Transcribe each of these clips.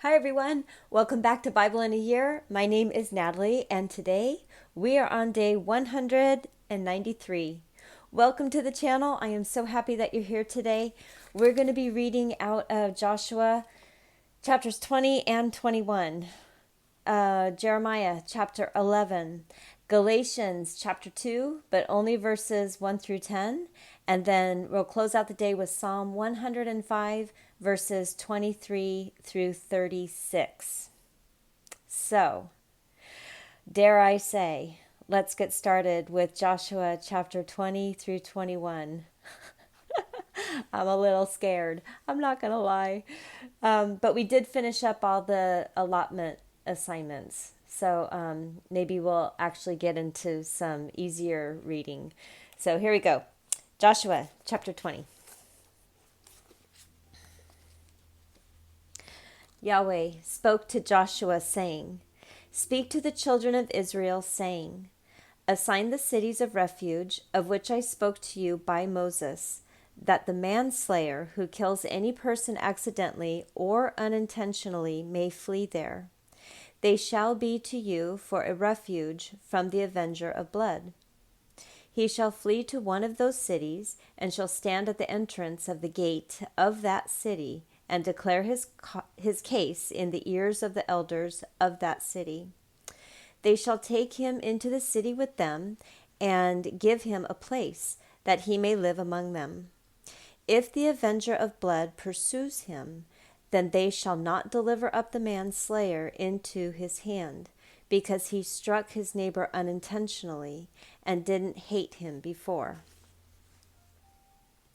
Hi everyone, welcome back to Bible in a Year. My name is Natalie and today we are on day 193. Welcome to the channel. I am so happy that you're here today. We're going to be reading out of Joshua chapters 20 and 21, Jeremiah chapter 11, Galatians chapter 2, but only verses 1 through 10. And then we'll close out the day with Psalm 105, verses 23 through 36. So, dare I say, let's get started with Joshua chapter 20 through 21. I'm a little scared. I'm not going to lie. But we did finish up all the allotment assignments. So maybe we'll actually get into some easier reading. So here we go. Joshua chapter 20. Yahweh spoke to Joshua, saying, "Speak to the children of Israel, saying, assign the cities of refuge, of which I spoke to you by Moses, that the manslayer who kills any person accidentally or unintentionally may flee there. They shall be to you for a refuge from the avenger of blood. He shall flee to one of those cities, and shall stand at the entrance of the gate of that city, and declare his case in the ears of the elders of that city. They shall take him into the city with them, and give him a place, that he may live among them. If the avenger of blood pursues him, then they shall not deliver up the manslayer into his hand, because he struck his neighbor unintentionally and didn't hate him before.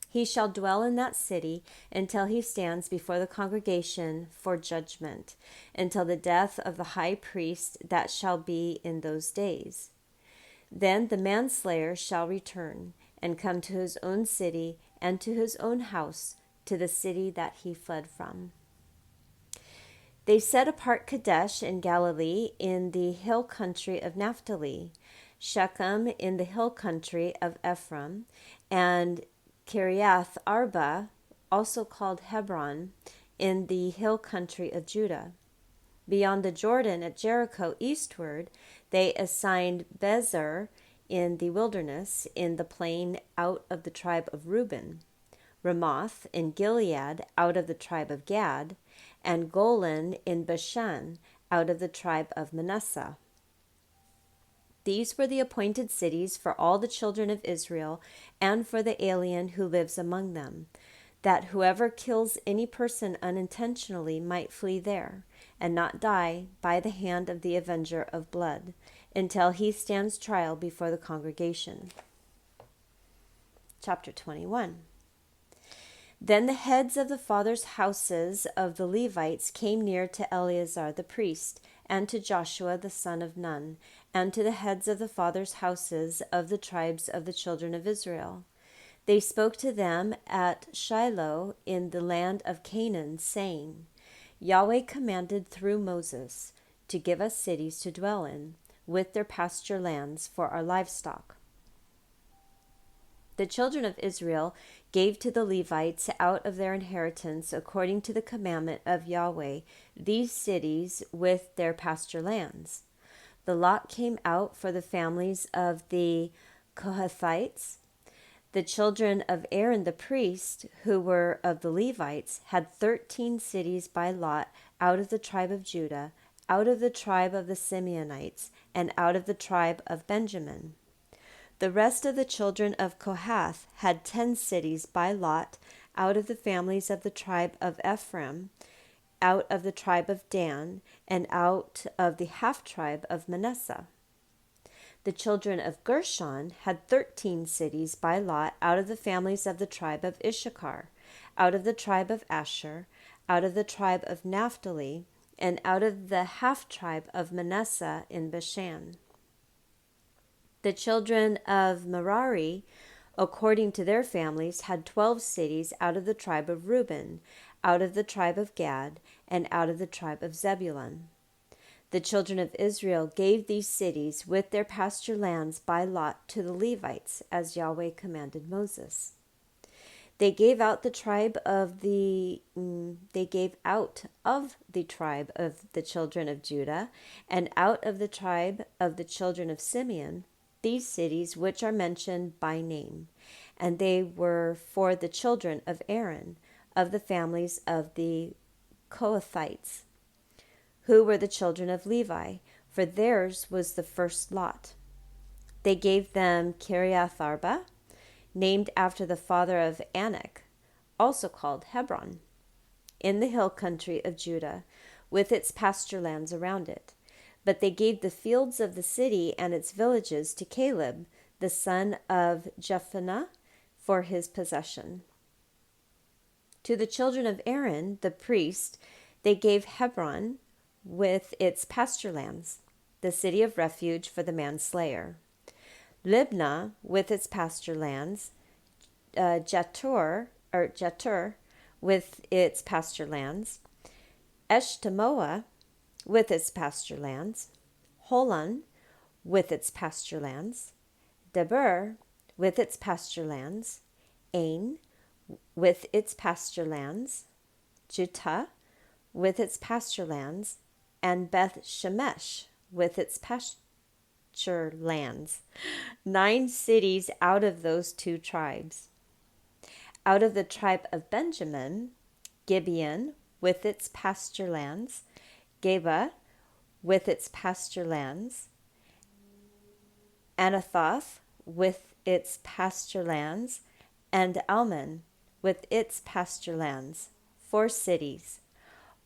He shall dwell in that city until he stands before the congregation for judgment, until the death of the high priest that shall be in those days. Then the manslayer shall return and come to his own city and to his own house, to the city that he fled from." They set apart Kadesh in Galilee in the hill country of Naphtali, Shechem in the hill country of Ephraim, and Kiriath Arba, also called Hebron, in the hill country of Judah. Beyond the Jordan at Jericho eastward, they assigned Bezer in the wilderness in the plain out of the tribe of Reuben, Ramoth in Gilead out of the tribe of Gad, and Golan in Bashan out of the tribe of Manasseh. These were the appointed cities for all the children of Israel and for the alien who lives among them, that whoever kills any person unintentionally might flee there, and not die by the hand of the avenger of blood, until he stands trial before the congregation. Chapter 21. Then the heads of the fathers' houses of the Levites came near to Eleazar the priest, and to Joshua the son of Nun, and to the heads of the fathers' houses of the tribes of the children of Israel. They spoke to them at Shiloh in the land of Canaan, saying, Yahweh commanded through Moses to give us cities to dwell in, with their pasture lands for our livestock. The children of Israel gave to the Levites out of their inheritance, according to the commandment of Yahweh, these cities with their pasture lands. The lot came out for the families of the Kohathites. The children of Aaron the priest, who were of the Levites, had 13 cities by lot out of the tribe of Judah, out of the tribe of the Simeonites, and out of the tribe of Benjamin. The rest of the children of Kohath had 10 cities by lot out of the families of the tribe of Ephraim, out of the tribe of Dan, and out of the half-tribe of Manasseh. The children of Gershon had 13 cities by lot out of the families of the tribe of Issachar, out of the tribe of Asher, out of the tribe of Naphtali, and out of the half-tribe of Manasseh in Bashan. The children of Merari, according to their families, had 12 cities out of the tribe of Reuben, out of the tribe of Gad, and out of the tribe of Zebulun. The children of Israel gave these cities with their pasture lands by lot to the Levites, as Yahweh commanded Moses. They gave out the tribe of the tribe of the children of Judah, and out of the tribe of the children of Simeon, these cities which are mentioned by name. And they were for the children of Aaron, of the families of the Kohathites, who were the children of Levi, for theirs was the first lot. They gave them Kiriath Arba, named after the father of Anak, also called Hebron, in the hill country of Judah, with its pasture lands around it. But they gave the fields of the city and its villages to Caleb, the son of Jephunneh, for his possession. To the children of Aaron, the priest, they gave Hebron with its pasture lands, the city of refuge for the manslayer, Libnah with its pasture lands, Jetur with its pasture lands, Eshtemoa with its pasture lands, Holon with its pasture lands, Debir with its pasture lands, Ain with its pasture lands, Juttah with its pasture lands, and Beth Shemesh with its pasture lands. 9 cities out of those 2 tribes. Out of the tribe of Benjamin, Gibeon with its pasture lands, Geba with its pasture lands, Anathoth with its pasture lands, and Almon with its pasture lands, 4 cities.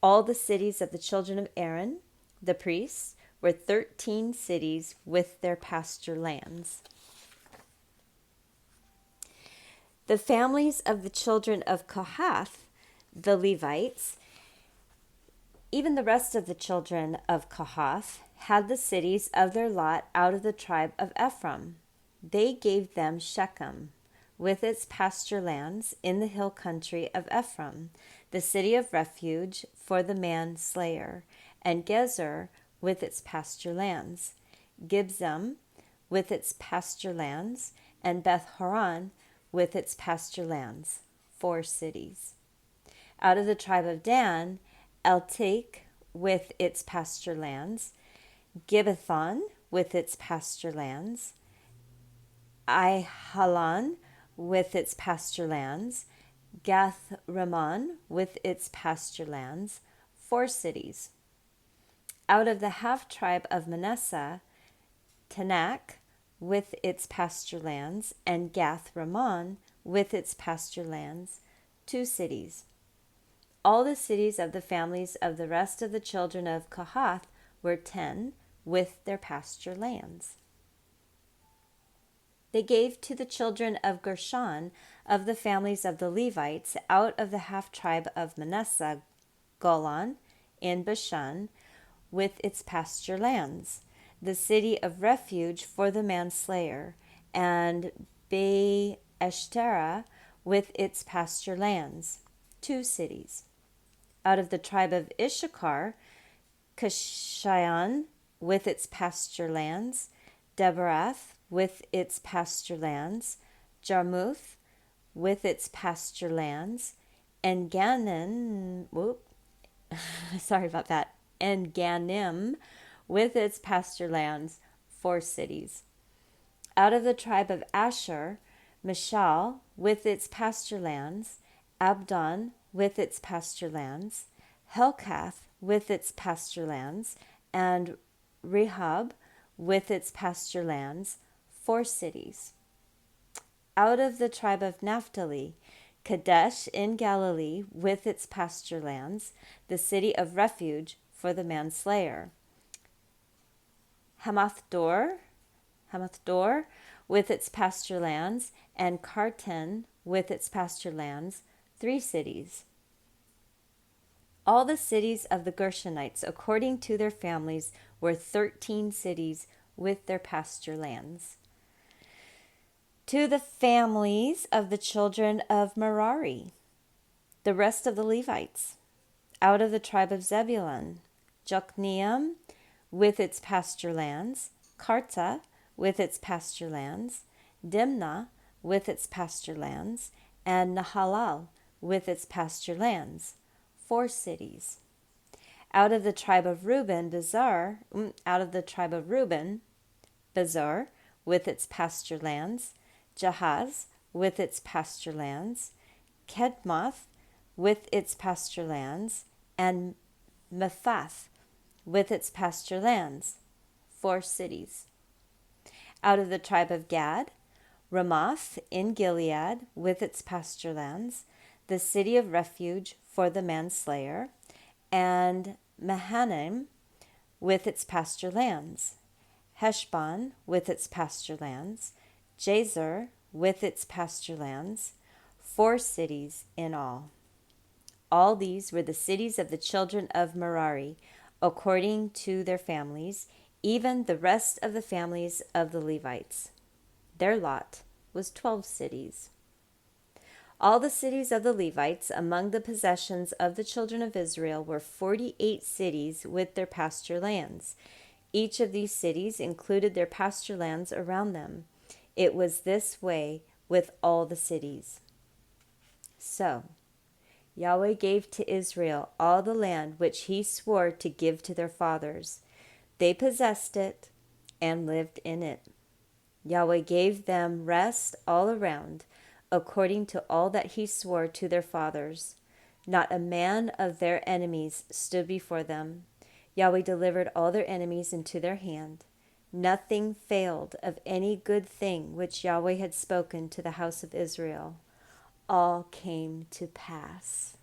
All the cities of the children of Aaron, the priests, were 13 cities with their pasture lands. The families of the children of Kohath, the Levites, even the rest of the children of Kohath, had the cities of their lot out of the tribe of Ephraim. They gave them Shechem, with its pasture lands in the hill country of Ephraim, the city of refuge for the manslayer, and Gezer with its pasture lands, Gibzim with its pasture lands, and Beth Horon with its pasture lands, 4 cities. Out of the tribe of Dan, Eltek with its pasture lands, Gibbethon with its pasture lands, Aihalan with its pasture lands, Gath Rimmon with its pasture lands, 4 cities. Out of the half-tribe of Manasseh, Tanakh with its pasture lands, and Gath Rimmon with its pasture lands, 2 cities. All the cities of the families of the rest of the children of Kohath were 10 with their pasture lands. They gave to the children of Gershon of the families of the Levites out of the half-tribe of Manasseh, Golan in Bashan with its pasture lands, the city of refuge for the manslayer, and Be-eshtera with its pasture lands, 2 cities. Out of the tribe of Issachar, Kishion with its pasture lands, Debarath with its pasture lands, Jarmuth with its pasture lands, and Ganim with its pasture lands, 4 cities. Out of the tribe of Asher, Mishal with its pasture lands, Abdon with its pasture lands, Helkath with its pasture lands, and Rehob with its pasture lands, 4 cities. Out of the tribe of Naphtali, Kadesh in Galilee with its pasture lands, the city of refuge for the manslayer, Hamath-dor with its pasture lands, and Kartan with its pasture lands, 3 cities. All the cities of the Gershonites, according to their families, were 13 cities with their pasture lands. To the families of the children of Merari, the rest of the Levites, out of the tribe of Zebulun, Jokneam with its pasture lands, Karta with its pasture lands, Dimnah with its pasture lands, and Nahalal with its pasture lands, 4 cities. Out of the tribe of Reuben, Bezar with its pasture lands, Jahaz with its pasture lands, Kedmoth with its pasture lands, and Mephath with its pasture lands, 4 cities. Out of the tribe of Gad, Ramoth in Gilead with its pasture lands, the city of refuge for the manslayer, and Mahanaim with its pasture lands, Heshbon with its pasture lands, Jazer with its pasture lands, 4 cities in all. All these were the cities of the children of Merari, according to their families, even the rest of the families of the Levites. Their lot was 12 cities. All the cities of the Levites among the possessions of the children of Israel were 48 cities with their pasture lands. Each of these cities included their pasture lands around them. It was this way with all the cities. So Yahweh gave to Israel all the land which he swore to give to their fathers. They possessed it and lived in it. Yahweh gave them rest all around, according to all that he swore to their fathers. Not a man of their enemies stood before them. Yahweh delivered all their enemies into their hand. Nothing failed of any good thing which Yahweh had spoken to the house of Israel. All came to pass.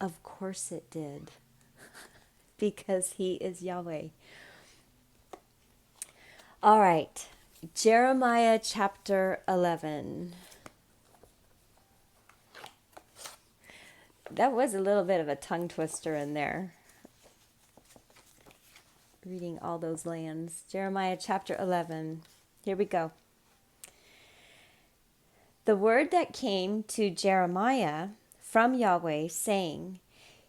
Of course it did, because he is Yahweh. All right, Jeremiah chapter 11. That was a little bit of a tongue twister in there, reading all those lands. Jeremiah chapter 11. Here we go. The word that came to Jeremiah from Yahweh, saying,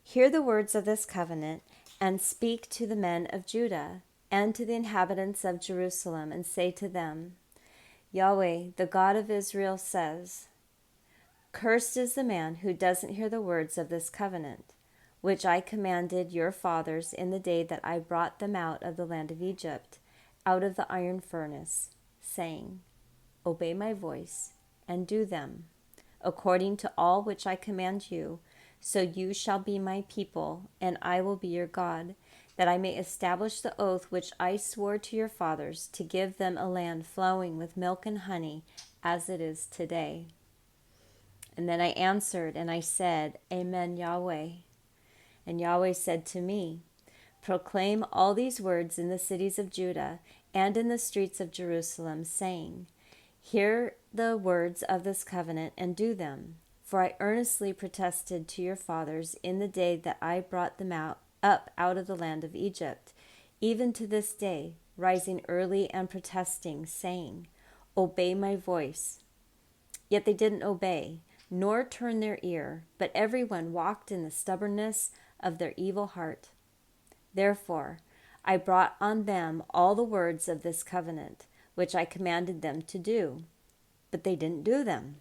Hear the words of this covenant, and speak to the men of Judah, and to the inhabitants of Jerusalem, and say to them, Yahweh, the God of Israel, says, Cursed is the man who doesn't hear the words of this covenant, which I commanded your fathers in the day that I brought them out of the land of Egypt, out of the iron furnace, saying, Obey my voice, and do them, according to all which I command you, so you shall be my people, and I will be your God, that I may establish the oath which I swore to your fathers, to give them a land flowing with milk and honey, as it is today. And then I answered, and I said, Amen, Yahweh. And Yahweh said to me, Proclaim all these words in the cities of Judah and in the streets of Jerusalem, saying, Hear the words of this covenant and do them. For I earnestly protested to your fathers in the day that I brought them up out of the land of Egypt, even to this day, rising early and protesting, saying, Obey my voice. Yet they didn't obey, nor turn their ear, but everyone walked in the stubbornness of their evil heart. Therefore, I brought on them all the words of this covenant, which I commanded them to do, but they didn't do them.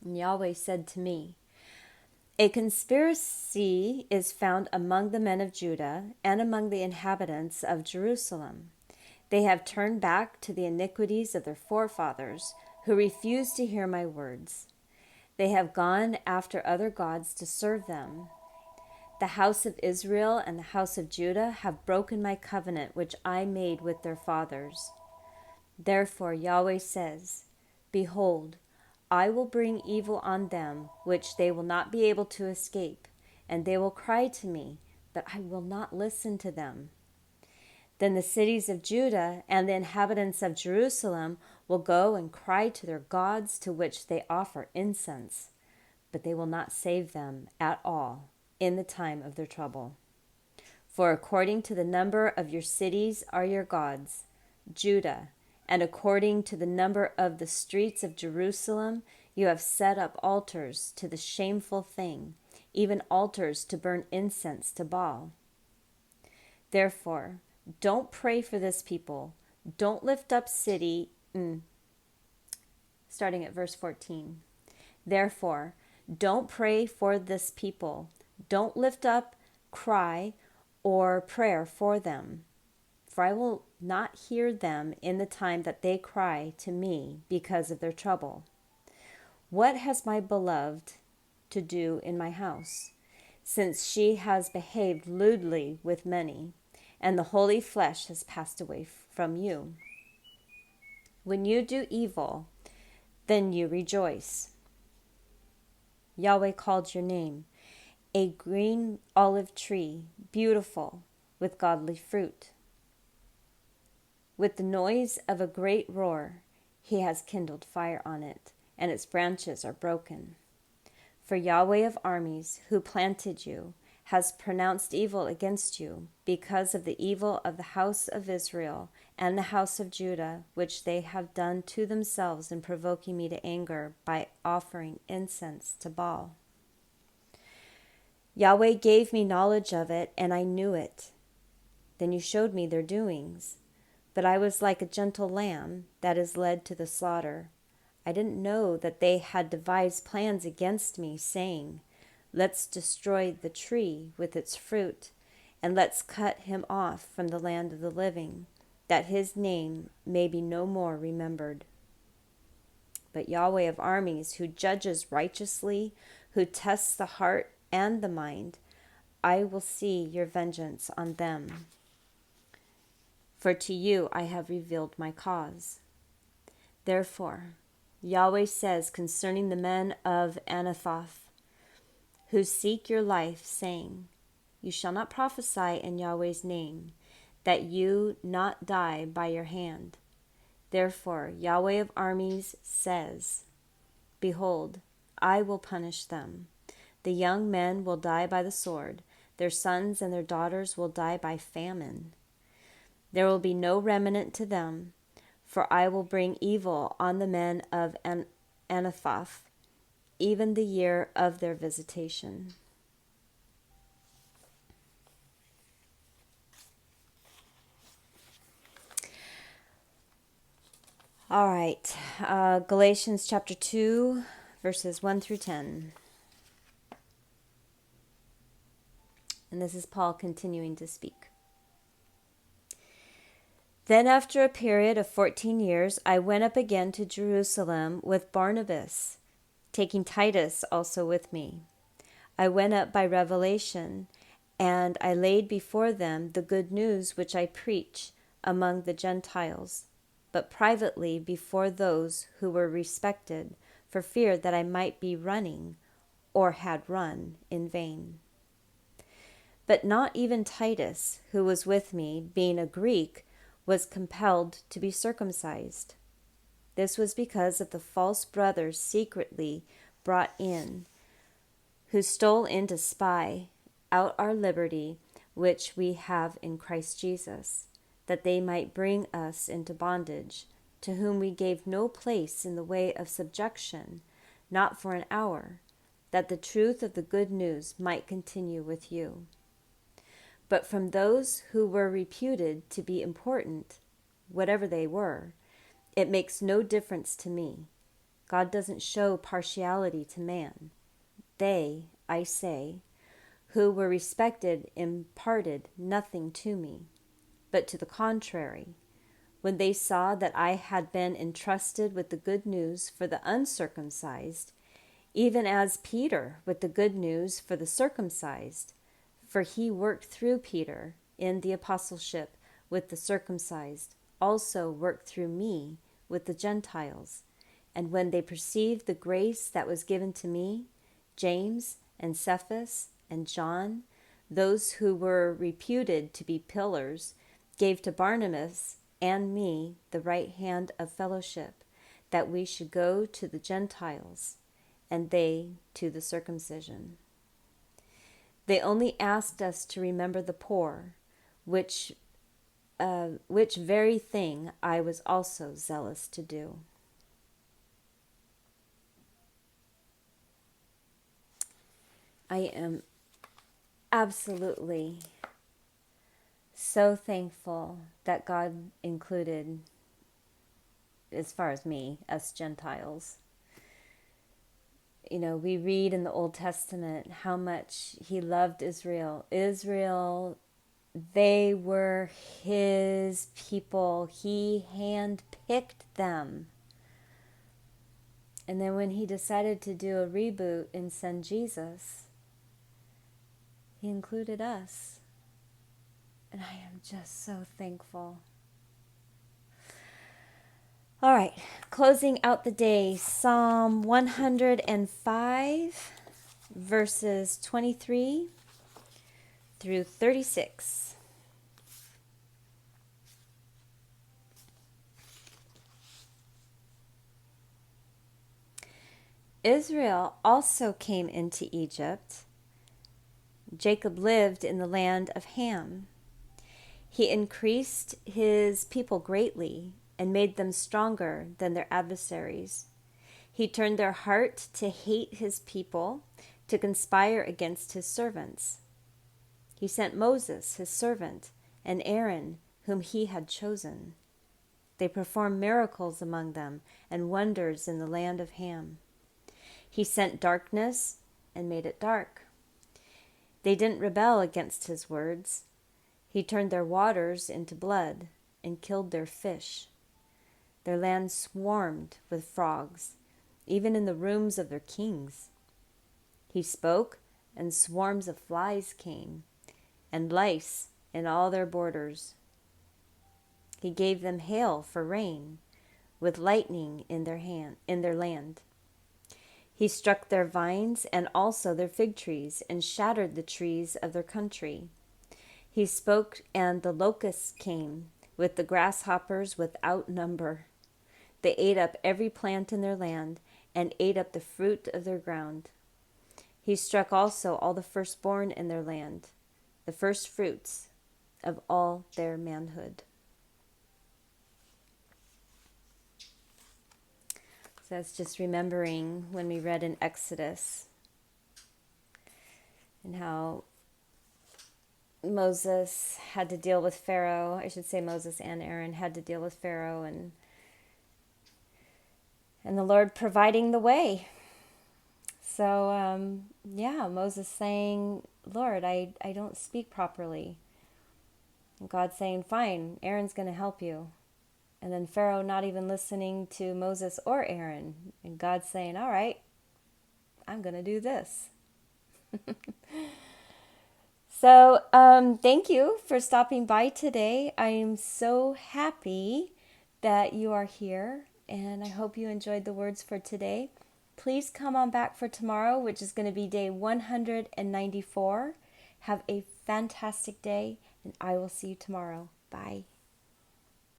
And Yahweh said to me, A conspiracy is found among the men of Judah and among the inhabitants of Jerusalem. They have turned back to the iniquities of their forefathers, who refused to hear my words. They have gone after other gods to serve them. The house of Israel and the house of Judah have broken my covenant which I made with their fathers. Therefore Yahweh says, Behold, I will bring evil on them, which they will not be able to escape, and they will cry to me, but I will not listen to them. Then the cities of Judah and the inhabitants of Jerusalem will go and cry to their gods to which they offer incense, but they will not save them at all in the time of their trouble. For according to the number of your cities are your gods, Judah, and according to the number of the streets of Jerusalem, you have set up altars to the shameful thing, even altars to burn incense to Baal. Therefore, don't pray for this people. Don't lift up starting at verse 14. Therefore, don't pray for this people. Don't lift up cry or prayer for them, for I will not hear them in the time that they cry to me because of their trouble. What has my beloved to do in my house, since she has behaved lewdly with many, and the holy flesh has passed away from you? When you do evil, then you rejoice. Yahweh called your name, a green olive tree, beautiful with godly fruit. With the noise of a great roar, he has kindled fire on it, and its branches are broken. For Yahweh of armies, who planted you, has pronounced evil against you because of the evil of the house of Israel and the house of Judah, which they have done to themselves in provoking me to anger by offering incense to Baal. Yahweh gave me knowledge of it, and I knew it. Then you showed me their doings. But I was like a gentle lamb that is led to the slaughter. I didn't know that they had devised plans against me, saying, let's destroy the tree with its fruit, and let's cut him off from the land of the living, that his name may be no more remembered. But Yahweh of armies, who judges righteously, who tests the heart and the mind, I will see your vengeance on them. For to you I have revealed my cause. Therefore, Yahweh says concerning the men of Anathoth, who seek your life, saying, you shall not prophesy in Yahweh's name, that you not die by your hand. Therefore, Yahweh of armies says, behold, I will punish them. The young men will die by the sword. Their sons and their daughters will die by famine. There will be no remnant to them, for I will bring evil on the men of Anathoth, even the year of their visitation. All right, Galatians chapter 2, verses 1 through 10. And this is Paul continuing to speak. Then after a period of 14 years, I went up again to Jerusalem with Barnabas, taking Titus also with me. I went up by revelation, and I laid before them the good news which I preach among the Gentiles, but privately before those who were respected, for fear that I might be running, or had run, in vain. But not even Titus, who was with me, being a Greek, was compelled to be circumcised. This was because of the false brothers secretly brought in, who stole in to spy out our liberty which we have in Christ Jesus, that they might bring us into bondage, to whom we gave no place in the way of subjection, not for an hour, that the truth of the good news might continue with you. But from those who were reputed to be important, whatever they were, it makes no difference to me. God doesn't show partiality to man. They, I say, who were respected imparted nothing to me, but to the contrary. When they saw that I had been entrusted with the good news for the uncircumcised, even as Peter with the good news for the circumcised, for he worked through Peter in the apostleship with the circumcised, also worked through me with the Gentiles. And when they perceived the grace that was given to me, James and Cephas and John, those who were reputed to be pillars, gave to Barnabas and me the right hand of fellowship, that we should go to the Gentiles, and they to the circumcision. They only asked us to remember the poor, which very thing I was also zealous to do. I am absolutely so thankful that God included as far as me, us Gentiles. You know, we read in the Old Testament how much he loved Israel. Israel, they were his people. He handpicked them. And then when he decided to do a reboot and send Jesus, he included us. And I am just so thankful. All right, closing out the day, Psalm 105, verses 23 through 36. Israel also came into Egypt. Jacob lived in the land of Ham. He increased his people greatly and made them stronger than their adversaries. He turned their heart to hate his people, to conspire against his servants. He sent Moses, his servant, and Aaron, whom he had chosen. They performed miracles among them and wonders in the land of Ham. He sent darkness and made it dark. They didn't rebel against his words. He turned their waters into blood and killed their fish. Their land swarmed with frogs, even in the rooms of their kings. He spoke, and swarms of flies came, and lice in all their borders. He gave them hail for rain, with lightning in their land. He struck their vines and also their fig trees, and shattered the trees of their country. He spoke, and the locusts came, with the grasshoppers without number. They ate up every plant in their land, and ate up the fruit of their ground. He struck also all the firstborn in their land, the first fruits of all their manhood. So that's just remembering when we read in Exodus and how Moses had to deal with Pharaoh. I should say Moses and Aaron had to deal with Pharaoh, and the Lord providing the way. So, Moses saying, Lord, I don't speak properly. And God saying, fine, Aaron's going to help you. And then Pharaoh not even listening to Moses or Aaron. And God saying, all right, I'm going to do this. So, thank you for stopping by today. I am so happy that you are here, and I hope you enjoyed the words for today. Please come on back for tomorrow, which is going to be day 194. Have a fantastic day, and I will see you tomorrow. Bye.